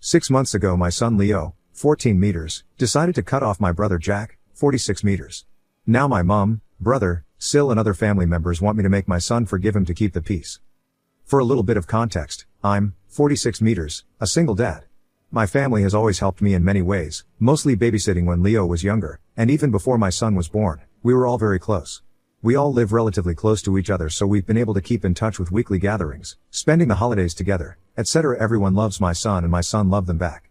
6 months ago my son Leo, 14 meters, decided to cut off my brother Jack, 46 meters. Now my mom, brother, Sil and other family members want me to make my son forgive him to keep the peace. For a little bit of context, I'm 46 meters, a single dad. My family has always helped me in many ways, mostly babysitting when Leo was younger, and even before my son was born, we were all very close. We all live relatively close to each other, so we've been able to keep in touch with weekly gatherings, spending the holidays together, etc. Everyone loves my son and my son loved them back.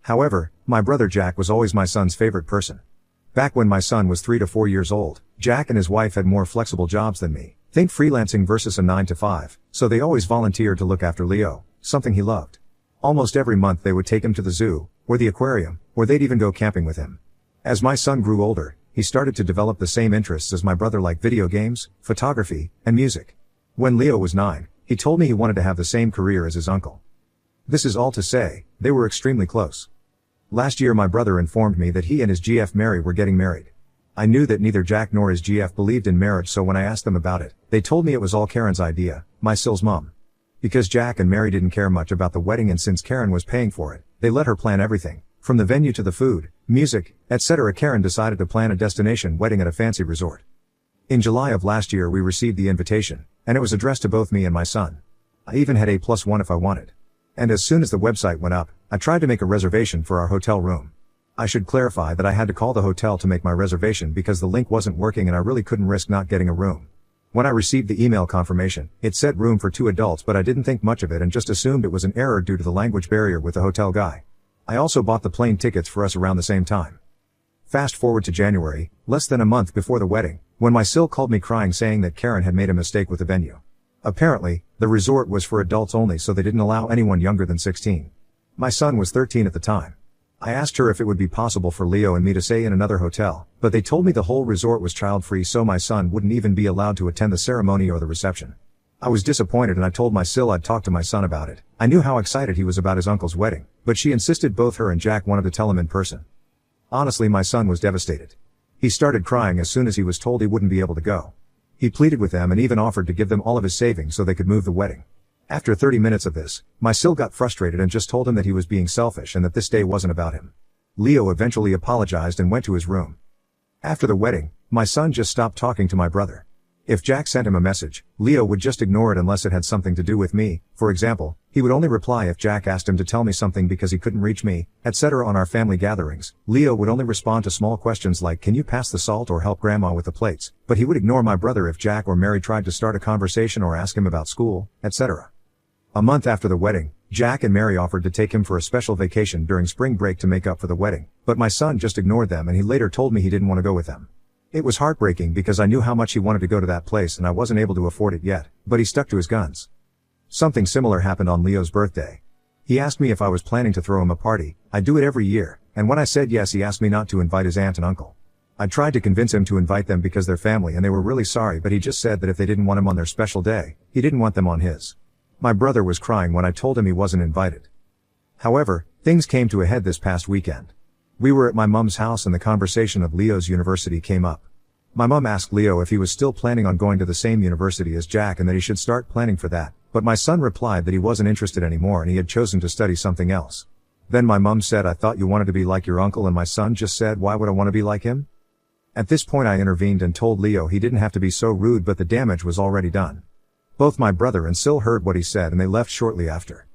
However, my brother Jack was always my son's favorite person. Back when my son was 3 to 4 years old, Jack and his wife had more flexible jobs than me. Think freelancing versus a 9 to 5, so they always volunteered to look after Leo, something he loved. Almost every month they would take him to the zoo, or the aquarium, or they'd even go camping with him. As my son grew older, he started to develop the same interests as my brother, like video games, photography, and music. When Leo was 9, he told me he wanted to have the same career as his uncle. This is all to say, they were extremely close. Last year my brother informed me that he and his GF Mary were getting married. I knew that neither Jack nor his GF believed in marriage, so when I asked them about it, they told me it was all Karen's idea, my Sil's mom. Because Jack and Mary didn't care much about the wedding, and since Karen was paying for it, they let her plan everything, from the venue to the food, music, etc. Karen decided to plan a destination wedding at a fancy resort. In July of last year we received the invitation, and it was addressed to both me and my son. I even had A+1 if I wanted. And as soon as the website went up, I tried to make a reservation for our hotel room. I should clarify that I had to call the hotel to make my reservation because the link wasn't working and I really couldn't risk not getting a room. When I received the email confirmation, it said room for 2 adults, but I didn't think much of it and just assumed it was an error due to the language barrier with the hotel guy. I also bought the plane tickets for us around the same time. Fast forward to January, less than a month before the wedding, when my Sil called me crying saying that Karen had made a mistake with the venue. Apparently, the resort was for adults only, so they didn't allow anyone younger than 16. My son was 13 at the time. I asked her if it would be possible for Leo and me to stay in another hotel, but they told me the whole resort was child-free, so my son wouldn't even be allowed to attend the ceremony or the reception. I was disappointed and I told my Sil I'd talk to my son about it. I knew how excited he was about his uncle's wedding, but she insisted both her and Jack wanted to tell him in person. Honestly, my son was devastated. He started crying as soon as he was told he wouldn't be able to go. He pleaded with them and even offered to give them all of his savings so they could move the wedding. After 30 minutes of this, my Sil got frustrated and just told him that he was being selfish and that this day wasn't about him. Leo eventually apologized and went to his room. After the wedding, my son just stopped talking to my brother. If Jack sent him a message, Leo would just ignore it unless it had something to do with me. For example, he would only reply if Jack asked him to tell me something because he couldn't reach me, etc. On our family gatherings, Leo would only respond to small questions like, "Can you pass the salt or help grandma with the plates?" But he would ignore my brother if Jack or Mary tried to start a conversation or ask him about school, etc. A month after the wedding, Jack and Mary offered to take him for a special vacation during spring break to make up for the wedding, but my son just ignored them and he later told me he didn't want to go with them. It was heartbreaking because I knew how much he wanted to go to that place and I wasn't able to afford it yet, but he stuck to his guns. Something similar happened on Leo's birthday. He asked me if I was planning to throw him a party. I do it every year, and when I said yes, he asked me not to invite his aunt and uncle. I tried to convince him to invite them because they're family and they were really sorry, but he just said that if they didn't want him on their special day, he didn't want them on his. My brother was crying when I told him he wasn't invited. However, things came to a head this past weekend. We were at my mom's house and the conversation of Leo's university came up. My mom asked Leo if he was still planning on going to the same university as Jack and that he should start planning for that, but my son replied that he wasn't interested anymore and he had chosen to study something else. Then my mom said, "I thought you wanted to be like your uncle," and my son just said, "Why would I want to be like him?" At this point I intervened and told Leo he didn't have to be so rude, but the damage was already done. Both my brother and Sil heard what he said and they left shortly after.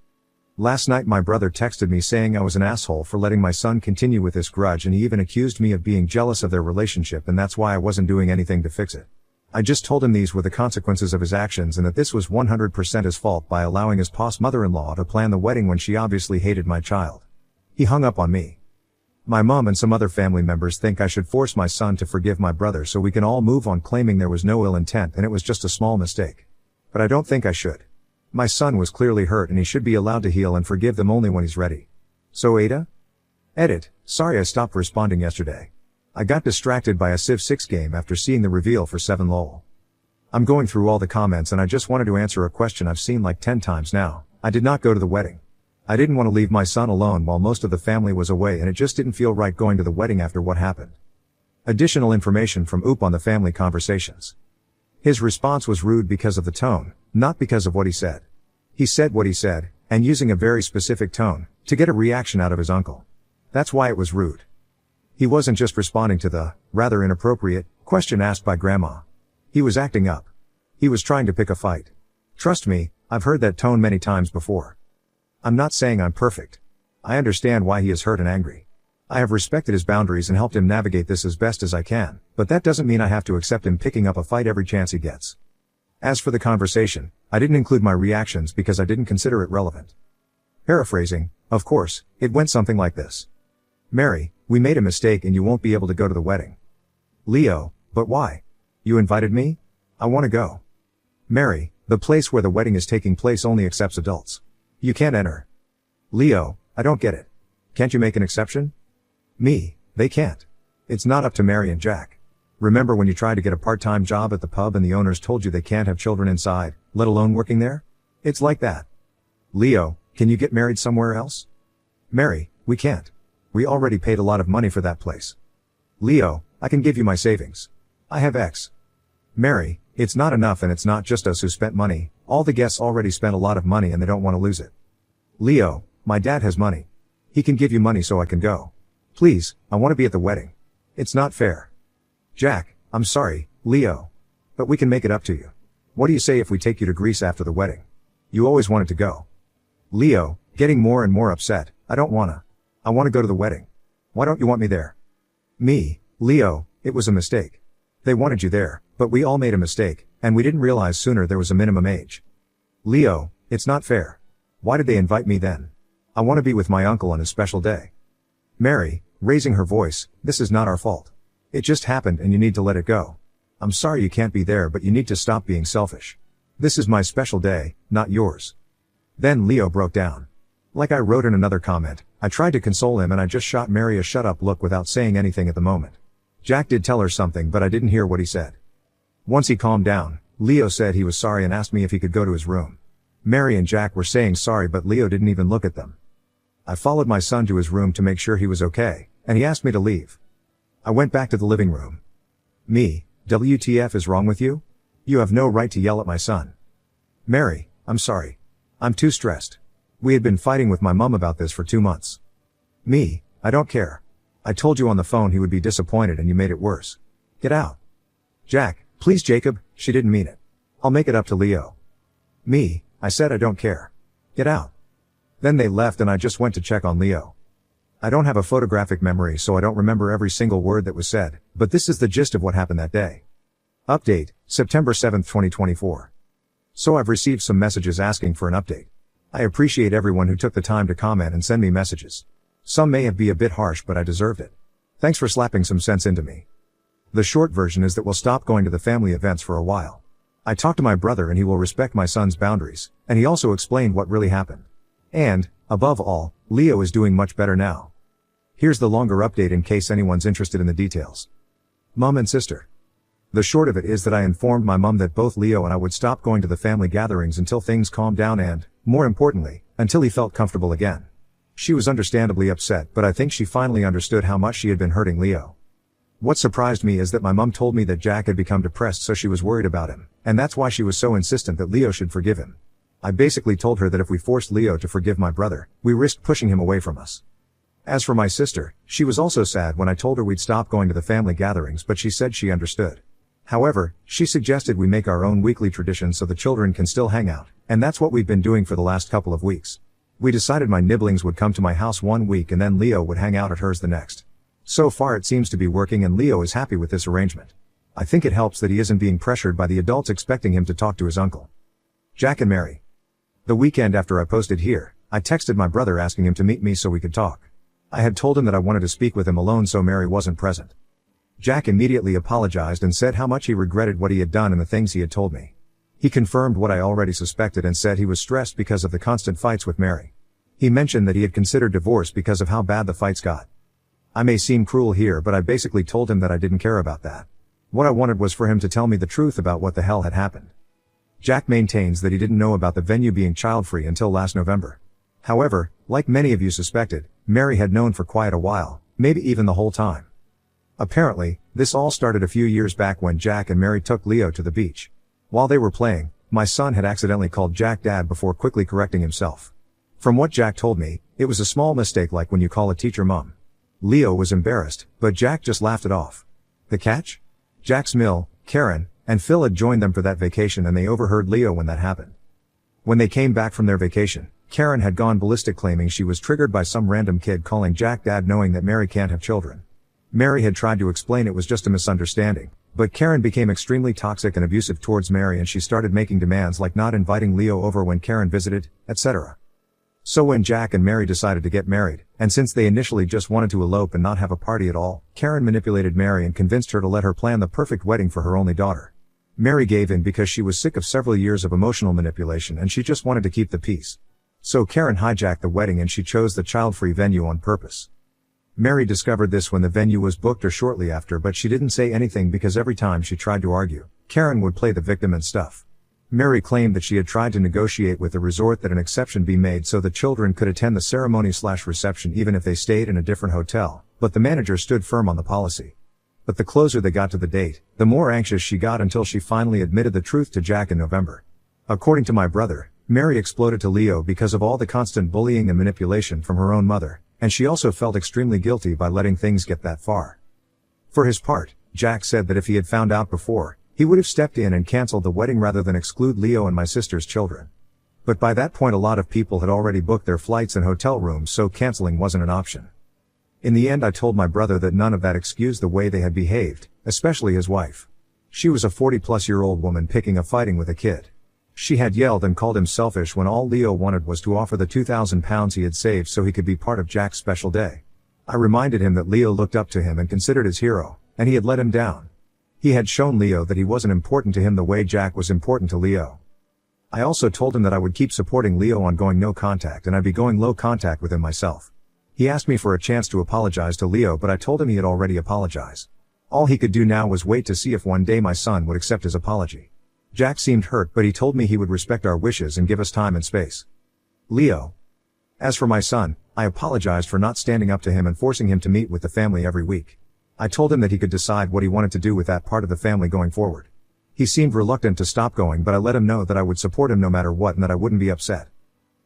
Last night my brother texted me saying I was an asshole for letting my son continue with this grudge, and he even accused me of being jealous of their relationship and that's why I wasn't doing anything to fix it. I just told him these were the consequences of his actions and that this was 100% his fault by allowing his past mother-in-law to plan the wedding when she obviously hated my child. He hung up on me. My mom and some other family members think I should force my son to forgive my brother so we can all move on, claiming there was no ill intent and it was just a small mistake. But I don't think I should. My son was clearly hurt and he should be allowed to heal and forgive them only when he's ready. So Ada? Edit. Sorry I stopped responding yesterday. I got distracted by a Civ 6 game after seeing the reveal for 7 lol. I'm going through all the comments and I just wanted to answer a question I've seen like 10 times now. I did not go to the wedding. I didn't want to leave my son alone while most of the family was away and it just didn't feel right going to the wedding after what happened. Additional information from Oop on the family conversations. His response was rude because of the tone, not because of what he said. He said what he said, and using a very specific tone, to get a reaction out of his uncle. That's why it was rude. He wasn't just responding to the, rather inappropriate, question asked by Grandma. He was acting up. He was trying to pick a fight. Trust me, I've heard that tone many times before. I'm not saying I'm perfect. I understand why he is hurt and angry. I have respected his boundaries and helped him navigate this as best as I can, but that doesn't mean I have to accept him picking up a fight every chance he gets. As for the conversation, I didn't include my reactions because I didn't consider it relevant. Paraphrasing, of course, it went something like this. Mary, we made a mistake and you won't be able to go to the wedding. Leo, but why? You invited me? I want to go. Mary, the place where the wedding is taking place only accepts adults. You can't enter. Leo, I don't get it. Can't you make an exception? Me, they can't. It's not up to Mary and Jack. Remember when you tried to get a part-time job at the pub and the owners told you they can't have children inside, let alone working there? It's like that. Leo, can you get married somewhere else? Mary, we can't. We already paid a lot of money for that place. Leo, I can give you my savings. I have X. Mary, it's not enough and it's not just us who spent money, all the guests already spent a lot of money and they don't want to lose it. Leo, my dad has money. He can give you money so I can go. Please, I want to be at the wedding. It's not fair. Jack, I'm sorry, Leo. But we can make it up to you. What do you say if we take you to Greece after the wedding? You always wanted to go. Leo, getting more and more upset, I don't wanna. I want to go to the wedding. Why don't you want me there? Me, Leo, it was a mistake. They wanted you there, but we all made a mistake, and we didn't realize sooner there was a minimum age. Leo, it's not fair. Why did they invite me then? I want to be with my uncle on his special day. Mary, raising her voice, this is not our fault. It just happened and you need to let it go. I'm sorry you can't be there but you need to stop being selfish. This is my special day, not yours. Then Leo broke down. Like I wrote in another comment, I tried to console him and I just shot Mary a shut up look without saying anything at the moment. Jack did tell her something but I didn't hear what he said. Once he calmed down, Leo said he was sorry and asked me if he could go to his room. Mary and Jack were saying sorry but Leo didn't even look at them. I followed my son to his room to make sure he was okay, and he asked me to leave. I went back to the living room. Me, WTF is wrong with you? You have no right to yell at my son. Mary, I'm sorry. I'm too stressed. We had been fighting with my mom about this for 2 months. Me, I don't care. I told you on the phone he would be disappointed and you made it worse. Get out. Jack, please Jacob, she didn't mean it. I'll make it up to Leo. Me, I said I don't care. Get out. Then they left and I just went to check on Leo. I don't have a photographic memory so I don't remember every single word that was said, but this is the gist of what happened that day. Update, September 7, 2024. So I've received some messages asking for an update. I appreciate everyone who took the time to comment and send me messages. Some may have been a bit harsh but I deserved it. Thanks for slapping some sense into me. The short version is that we'll stop going to the family events for a while. I talked to my brother and he will respect my son's boundaries, and he also explained what really happened. And, above all, Leo is doing much better now. Here's the longer update in case anyone's interested in the details. Mom and sister. The short of it is that I informed my mom that both Leo and I would stop going to the family gatherings until things calmed down and, more importantly, until he felt comfortable again. She was understandably upset, but I think she finally understood how much she had been hurting Leo. What surprised me is that my mom told me that Jack had become depressed so she was worried about him, and that's why she was so insistent that Leo should forgive him. I basically told her that if we forced Leo to forgive my brother, we risked pushing him away from us. As for my sister, she was also sad when I told her we'd stop going to the family gatherings but she said she understood. However, she suggested we make our own weekly tradition so the children can still hang out, and that's what we've been doing for the last couple of weeks. We decided my nibblings would come to my house 1 week and then Leo would hang out at hers the next. So far it seems to be working and Leo is happy with this arrangement. I think it helps that he isn't being pressured by the adults expecting him to talk to his uncle. Jack and Mary. The weekend after I posted here, I texted my brother asking him to meet me so we could talk. I had told him that I wanted to speak with him alone so Mary wasn't present. Jack immediately apologized and said how much he regretted what he had done and the things he had told me. He confirmed what I already suspected and said he was stressed because of the constant fights with Mary. He mentioned that he had considered divorce because of how bad the fights got. I may seem cruel here but I basically told him that I didn't care about that. What I wanted was for him to tell me the truth about what the hell had happened. Jack maintains that he didn't know about the venue being child-free until last November. However, like many of you suspected, Mary had known for quite a while, maybe even the whole time. Apparently, this all started a few years back when Jack and Mary took Leo to the beach. While they were playing, my son had accidentally called Jack Dad before quickly correcting himself. From what Jack told me, it was a small mistake like when you call a teacher mom. Leo was embarrassed, but Jack just laughed it off. The catch? Jack's Mill, Karen, and Phil had joined them for that vacation and they overheard Leo when that happened. When they came back from their vacation, Karen had gone ballistic claiming she was triggered by some random kid calling Jack dad knowing that Mary can't have children. Mary had tried to explain it was just a misunderstanding, but Karen became extremely toxic and abusive towards Mary and she started making demands like not inviting Leo over when Karen visited, etc. So when Jack and Mary decided to get married, and since they initially just wanted to elope and not have a party at all, Karen manipulated Mary and convinced her to let her plan the perfect wedding for her only daughter. Mary gave in because she was sick of several years of emotional manipulation and she just wanted to keep the peace. So Karen hijacked the wedding and she chose the child-free venue on purpose. Mary discovered this when the venue was booked or shortly after, but she didn't say anything because every time she tried to argue, Karen would play the victim and stuff. Mary claimed that she had tried to negotiate with the resort that an exception be made so the children could attend the ceremony/reception even if they stayed in a different hotel, but the manager stood firm on the policy. But the closer they got to the date, the more anxious she got until she finally admitted the truth to Jack in November. According to my brother, Mary exploded to Leo because of all the constant bullying and manipulation from her own mother, and she also felt extremely guilty by letting things get that far. For his part, Jack said that if he had found out before, he would have stepped in and cancelled the wedding rather than exclude Leo and my sister's children. But by that point a lot of people had already booked their flights and hotel rooms, so cancelling wasn't an option. In the end I told my brother that none of that excused the way they had behaved, especially his wife. She was a 40-plus-year-old woman picking a fighting with a kid. She had yelled and called him selfish when all Leo wanted was to offer the £2,000 he had saved so he could be part of Jack's special day. I reminded him that Leo looked up to him and considered his hero, and he had let him down. He had shown Leo that he wasn't important to him the way Jack was important to Leo. I also told him that I would keep supporting Leo on going no contact and I'd be going low contact with him myself. He asked me for a chance to apologize to Leo, but I told him he had already apologized. All he could do now was wait to see if one day my son would accept his apology. Jack seemed hurt, but he told me he would respect our wishes and give us time and space. Leo. As for my son, I apologized for not standing up to him and forcing him to meet with the family every week. I told him that he could decide what he wanted to do with that part of the family going forward. He seemed reluctant to stop going, but I let him know that I would support him no matter what and that I wouldn't be upset.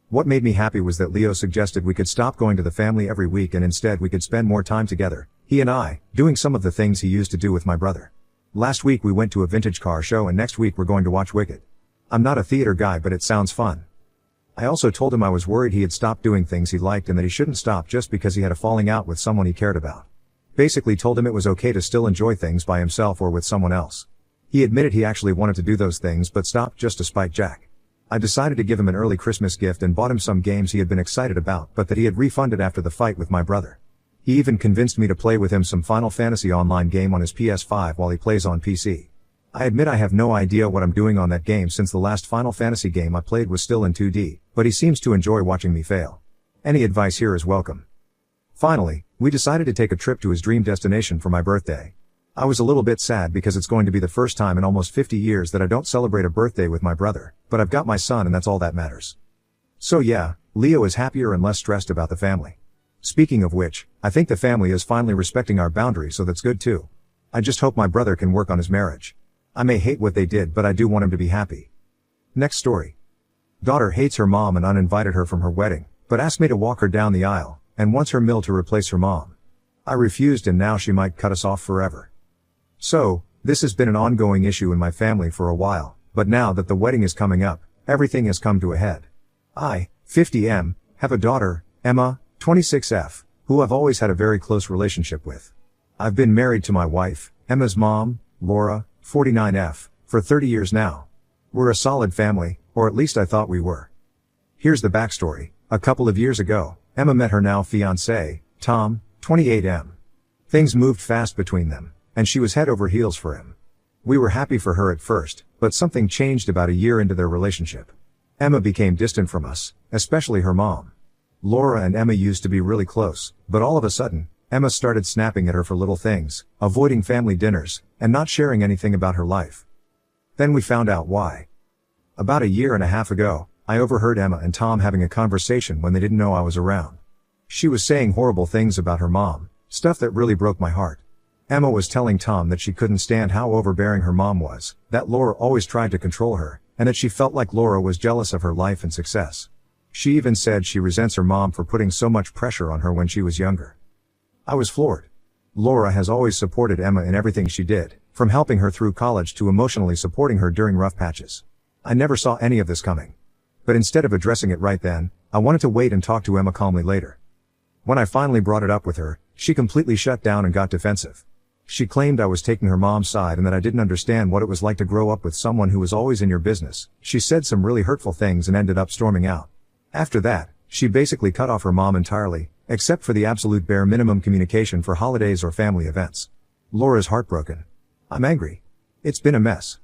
What made me happy was that Leo suggested we could stop going to the family every week and instead we could spend more time together, he and I, doing some of the things he used to do with my brother. Last week we went to a vintage car show and next week we're going to watch Wicked. I'm not a theater guy, but it sounds fun. I also told him I was worried he had stopped doing things he liked and that he shouldn't stop just because he had a falling out with someone he cared about. Basically told him it was okay to still enjoy things by himself or with someone else. He admitted he actually wanted to do those things but stopped just to spite Jack. I decided to give him an early Christmas gift and bought him some games he had been excited about but that he had refunded after the fight with my brother. He even convinced me to play with him some Final Fantasy online game on his PS5 while he plays on PC. I admit I have no idea what I'm doing on that game since the last Final Fantasy game I played was still in 2D, but he seems to enjoy watching me fail. Any advice here is welcome. Finally, we decided to take a trip to his dream destination for my birthday. I was a little bit sad because it's going to be the first time in almost 50 years that I don't celebrate a birthday with my brother, but I've got my son and that's all that matters. So yeah, Leo is happier and less stressed about the family. Speaking of which, I think the family is finally respecting our boundaries, so that's good too. I just hope my brother can work on his marriage. I may hate what they did, but I do want him to be happy. Next story. Daughter hates her mom and uninvited her from her wedding, but asked me to walk her down the aisle, and wants her mill to replace her mom. I refused and now she might cut us off forever. So, this has been an ongoing issue in my family for a while, but now that the wedding is coming up, everything has come to a head. I, 50M, have a daughter, Emma, 26F, who I've always had a very close relationship with. I've been married to my wife, Emma's mom, Laura, 49F, for 30 years now. We're a solid family, or at least I thought we were. Here's the backstory. A couple of years ago, Emma met her now fiancé, Tom, 28M. Things moved fast between them, and she was head over heels for him. We were happy for her at first, but something changed about a year into their relationship. Emma became distant from us, especially her mom. Laura and Emma used to be really close, but all of a sudden, Emma started snapping at her for little things, avoiding family dinners, and not sharing anything about her life. Then we found out why. About a year and a half ago, I overheard Emma and Tom having a conversation when they didn't know I was around. She was saying horrible things about her mom, stuff that really broke my heart. Emma was telling Tom that she couldn't stand how overbearing her mom was, that Laura always tried to control her, and that she felt like Laura was jealous of her life and success. She even said she resents her mom for putting so much pressure on her when she was younger. I was floored. Laura has always supported Emma in everything she did, from helping her through college to emotionally supporting her during rough patches. I never saw any of this coming. But instead of addressing it right then, I wanted to wait and talk to Emma calmly later. When I finally brought it up with her, she completely shut down and got defensive. She claimed I was taking her mom's side and that I didn't understand what it was like to grow up with someone who was always in your business. She said some really hurtful things and ended up storming out. After that, she basically cut off her mom entirely, except for the absolute bare minimum communication for holidays or family events. Laura's heartbroken. I'm angry. It's been a mess.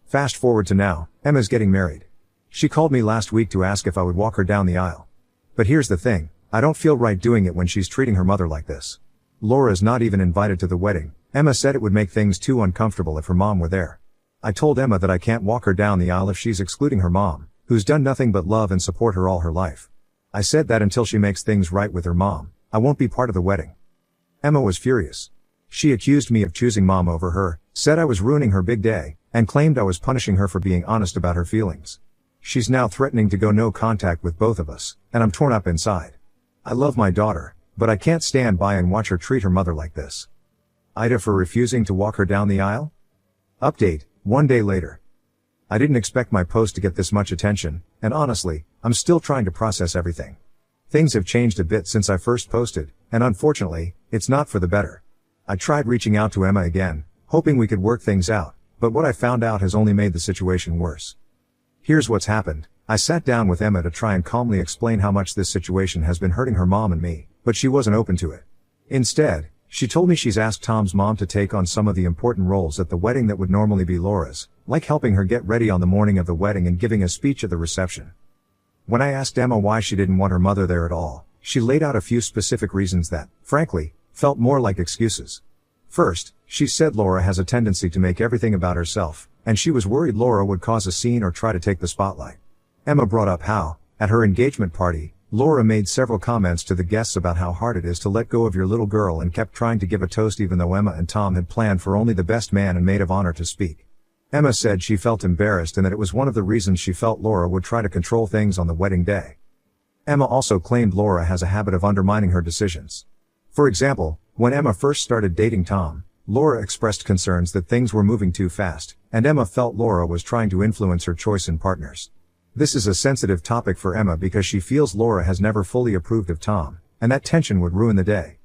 Fast forward to now, Emma's getting married. She called me last week to ask if I would walk her down the aisle. But here's the thing, I don't feel right doing it when she's treating her mother like this. Laura's not even invited to the wedding. Emma said it would make things too uncomfortable if her mom were there. I told Emma that I can't walk her down the aisle if she's excluding her mom, who's done nothing but love and support her all her life. I said that until she makes things right with her mom, I won't be part of the wedding. Emma was furious. She accused me of choosing mom over her, said I was ruining her big day, and claimed I was punishing her for being honest about her feelings. She's now threatening to go no contact with both of us, and I'm torn up inside. I love my daughter, but I can't stand by and watch her treat her mother like this. Ida for refusing to walk her down the aisle? Update, 1 day later. I didn't expect my post to get this much attention, and honestly, I'm still trying to process everything. Things have changed a bit since I first posted, and unfortunately, it's not for the better. I tried reaching out to Emma again, hoping we could work things out, but what I found out has only made the situation worse. Here's what's happened. I sat down with Emma to try and calmly explain how much this situation has been hurting her mom and me, but she wasn't open to it. Instead, she told me she's asked Tom's mom to take on some of the important roles at the wedding that would normally be Laura's, like helping her get ready on the morning of the wedding and giving a speech at the reception. When I asked Emma why she didn't want her mother there at all, she laid out a few specific reasons that, frankly, felt more like excuses. First, she said Laura has a tendency to make everything about herself, and she was worried Laura would cause a scene or try to take the spotlight. Emma brought up how, at her engagement party, Laura made several comments to the guests about how hard it is to let go of your little girl and kept trying to give a toast even though Emma and Tom had planned for only the best man and maid of honor to speak. Emma said she felt embarrassed and that it was one of the reasons she felt Laura would try to control things on the wedding day. Emma also claimed Laura has a habit of undermining her decisions. For example, when Emma first started dating Tom, Laura expressed concerns that things were moving too fast, and Emma felt Laura was trying to influence her choice in partners. This is a sensitive topic for Emma because she feels Laura has never fully approved of Tom, and that tension would ruin the day.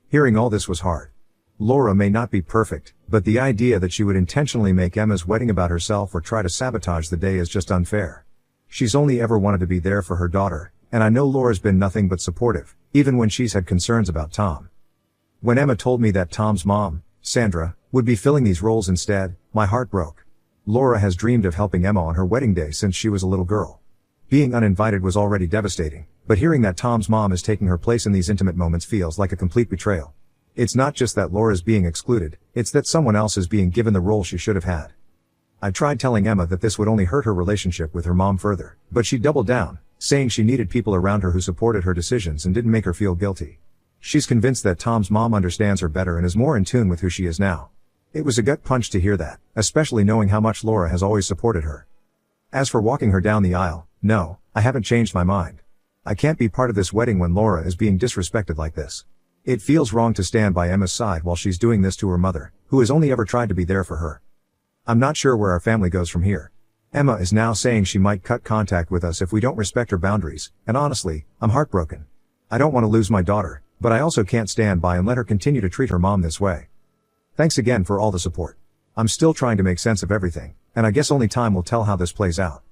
Hearing all this was hard. Laura may not be perfect, but the idea that she would intentionally make Emma's wedding about herself or try to sabotage the day is just unfair. She's only ever wanted to be there for her daughter, and I know Laura's been nothing but supportive, even when she's had concerns about Tom. When Emma told me that Tom's mom, Sandra, would be filling these roles instead, my heart broke. Laura has dreamed of helping Emma on her wedding day since she was a little girl. Being uninvited was already devastating, but hearing that Tom's mom is taking her place in these intimate moments feels like a complete betrayal. It's not just that Laura's being excluded, it's that someone else is being given the role she should have had. I tried telling Emma that this would only hurt her relationship with her mom further, but she doubled down, saying she needed people around her who supported her decisions and didn't make her feel guilty. She's convinced that Tom's mom understands her better and is more in tune with who she is now. It was a gut punch to hear that, especially knowing how much Laura has always supported her. As for walking her down the aisle, no, I haven't changed my mind. I can't be part of this wedding when Laura is being disrespected like this. It feels wrong to stand by Emma's side while she's doing this to her mother, who has only ever tried to be there for her. I'm not sure where our family goes from here. Emma is now saying she might cut contact with us if we don't respect her boundaries, and honestly, I'm heartbroken. I don't want to lose my daughter, but I also can't stand by and let her continue to treat her mom this way. Thanks again for all the support. I'm still trying to make sense of everything, and I guess only time will tell how this plays out.